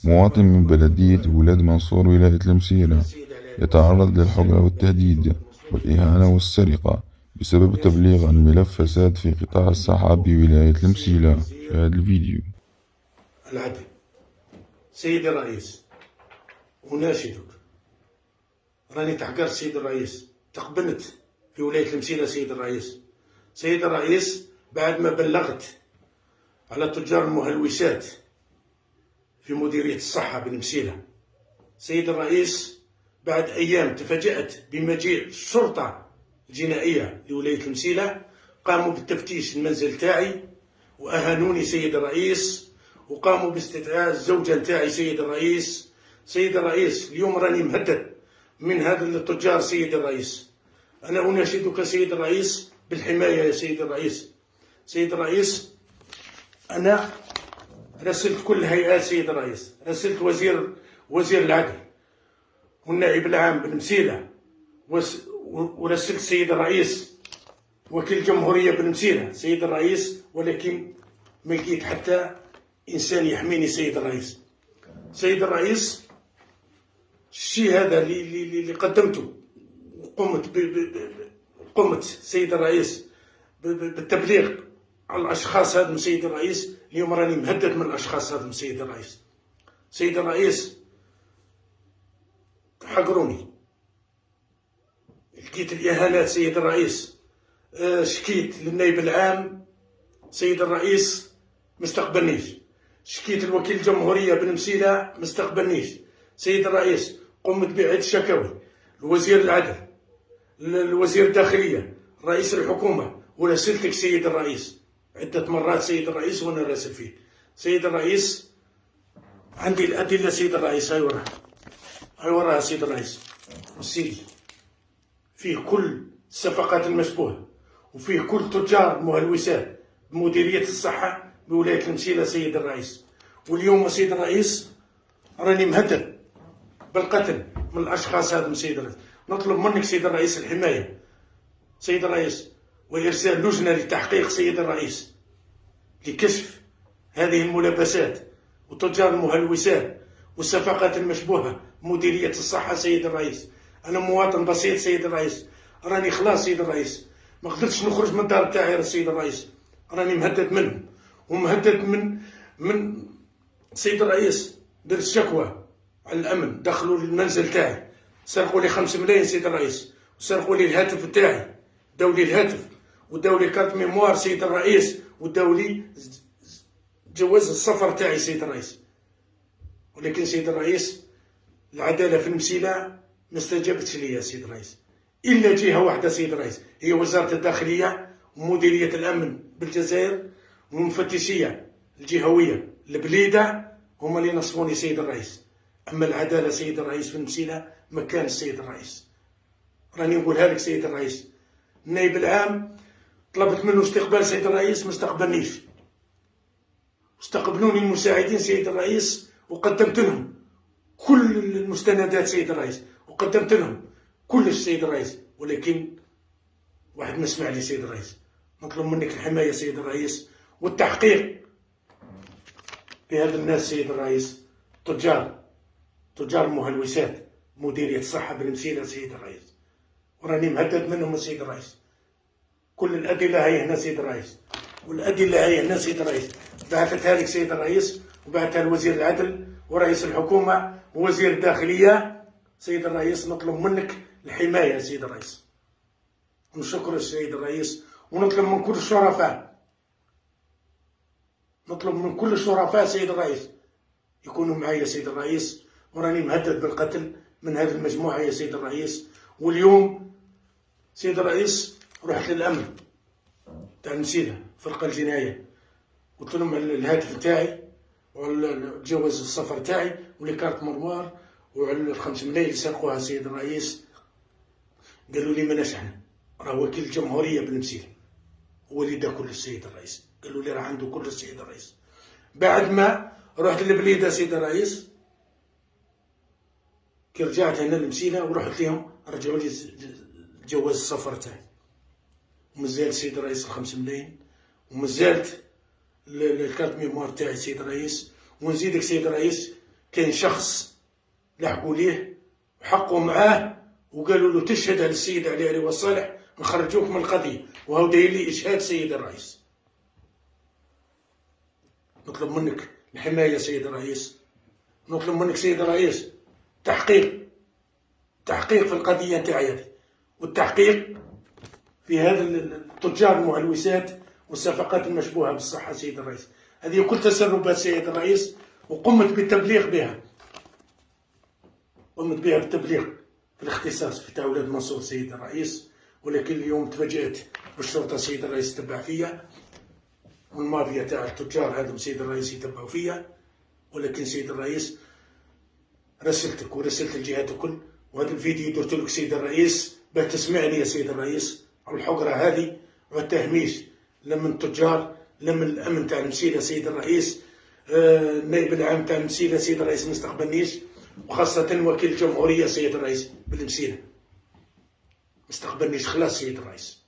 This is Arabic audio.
مواطن من بلدية ولاد منصور ولاية المسيرة يتعرض للحقر والتهديد والإهانة والسرقة بسبب تبليغ عن ملف فساد في قطاع الصحة بولاية المسيلة. شاهد الفيديو. العدل. سيدي الرئيس، أناشدك، راني تحقرت سيد الرئيس، تقبلت في ولاية المسيلة سيد الرئيس. سيد الرئيس، بعد ما بلغت على تجار المهلوسات في مديرية الصحة بالمسيلة، سيد الرئيس بعد أيام تفاجأت بمجيء الشرطة الجنائية لولاية المسيلة، قاموا بالتفتيش المنزل تاعي وأهانوني سيد الرئيس، وقاموا باستدعاء الزوجة نتاعي سيد الرئيس. سيد الرئيس، اليوم راني مهدد من هذا التجار سيد الرئيس. أنا أناشدك سيد الرئيس بالحماية يا سيد الرئيس. سيد الرئيس، أنا رسلت كل الهيئات سيد الرئيس، رسلت وزير العدل والنائب العام بالمسيلة، ورسلت سيد الرئيس وكيل الجمهورية بالمسيلة سيد الرئيس، ولكن ما لقيت حتى إنسان يحميني سيد الرئيس. سيد الرئيس، الشيء هذا اللي قدمته قمت سيد الرئيس بالتبليغ على الأشخاص هذم سيد الرئيس. اليوم راني مهدد من الأشخاص هذم سيد الرئيس. سيد الرئيس، حقروني، لقيت الإهانات سيد الرئيس، شكيت للنائب العام سيد الرئيس مستقبلنيش، شكيت الوكيل الجمهورية بالمسيلة مستقبلنيش. سيد الرئيس، قمت بعدة شكاوي لوزير العدل، الوزير الداخلية، رئيس الحكومة، ورسلتك سيد الرئيس عدة مرات سيد الرئيس، وانا راسل فيه سيد الرئيس. عندي الأدلة سيد الرئيس، هاي وراها سيد الرئيس، والسيدي فيه كل الصفقات المشبوهة، وفيه كل تجار المهلوسات بمديرية الصحة بولاية المسيلة سيد الرئيس. واليوم سيد الرئيس راني مهدد بالقتل من الأشخاص هذا سيد الرئيس. نطلب منك سيد الرئيس الحماية سيد الرئيس، وإرسال لجنة للتحقيق سيد الرئيس لكشف هذه الملابسات وتجار المهلوسات والصفقات المشبوهة مديرية الصحة سيد الرئيس. أنا مواطن بسيط سيد الرئيس، راني خلاص سيد الرئيس، ما قدرتش نخرج من الدار تاعي سيد الرئيس، راني مهدد منهم ومهدد من سيد الرئيس. درت شكوى على الأمن، دخلوا للمنزل تاعي، سرقوا لي 5 ملايين سيد الرئيس، وسرقوا لي الهاتف تاعي، داو لي الهاتف وداو لي كارت ميموار سيد الرئيس، وداو لي جواز السفر تاعي سيد الرئيس. ولكن سيد الرئيس، العدالة في المسيلة ما استجابتش لي يا سيد الرئيس، إلا جهة واحدة سيد الرئيس، هي وزارة الداخلية ومديرية الأمن بالجزائر والمفتشية الجهوية البليدة، هما اللي نصبوني سيد الرئيس. أما العدالة سيد الرئيس في المسيلة ما كان السيد الرئيس، راني نقولها لك سيد الرئيس. النائب العام طلبت منه استقبال سيد الرئيس، ما استقبلنيش. استقبلوني المساعدين سيد الرئيس، وقدمت لهم كل المستندات سيد الرئيس، وقدمت لهم كلش سيد الرئيس، ولكن واحد ما سمع لي سيد الرئيس. نطلب منك الحماية سيد الرئيس والتحقيق في هذا الناس سيد الرئيس، تجار المهلوسات مديرية الصحة بالمسيلة سيد الرئيس، وراني مهدد منهم سيد الرئيس. كل الأدلة هي هنا سيد الرئيس، والأدلة هي هنا سيد الرئيس، بعثتها لك سيد الرئيس، وبعثها لوزير العدل ورئيس الحكومة ووزير الداخلية. سيد الرئيس، نطلب منك الحماية سيد الرئيس، ونشكر السيد الرئيس، ونطلب من كل الشرفاء، نطلب من كل الشرفاء سيد الرئيس يكونوا معايا سيد الرئيس، وراني مهدد بالقتل من هذه المجموعة يا سيد الرئيس. واليوم سيد الرئيس رحت للأمن تاع المسيلة فرقة الجناية، قلت لهم الهاتف تاعي وجواز السفر تاعي ولكارت مروار وعلى ال5 ملايين اللي سرقوها سيد الرئيس. قالوا لي ماناش احنا، راه وكيل الجمهورية بالمسيلة هو اللي دا كل السيد الرئيس، قالوا لي راه عنده كل السيد الرئيس. بعد ما رحت للبليدة سيد الرئيس، كي رجعت هنا للمسيلة ورحت لهم، رجعوا لي جواز السفر تاعي، ومازال سيد الرئيس ال5 ملايين، ومازالت الكارت ميموار تاعي سيد الرئيس. ونزيدك سيد الرئيس، كاين شخص لحقوا ليه وحقوا معاه وقالوا له تشهد على السيد علي والصالح نخرجوك من القضيه، وهو داير لي اشهاد سيد الرئيس. نطلب منك الحمايه سيد الرئيس، نطلب منك سيد الرئيس تحقيق في القضيه نتاعي هذه، والتحقيق في هذا التجار المهلوسات والصفقات المشبوهه بالصحه سيد الرئيس. هذه كل تسربات سيد الرئيس، وقمت بالتبليغ بها، بالتبليغ في الاختصاص في تاع ولاد منصور سيد الرئيس. ولكن اليوم تفاجأت بالشرطه سيد الرئيس تبع فيا، والمافيا تاع التجار هذم سيد الرئيس يتبعوا فيا. ولكن سيد الرئيس رسلتك ورسلت الجهات الكل، وهذا الفيديو درت لك سيد الرئيس باه تسمعني يا سيد الرئيس على الحقره هذه، والتهميش لا من التجار لا من الامن تاع المسيله سيد الرئيس، النائب العام تاع المسيله سيد الرئيس ما استقبلنيش، وخاصه وكيل الجمهوريه سيد الرئيس بالمسيله ما استقبلنيش خلاص سيد الرئيس.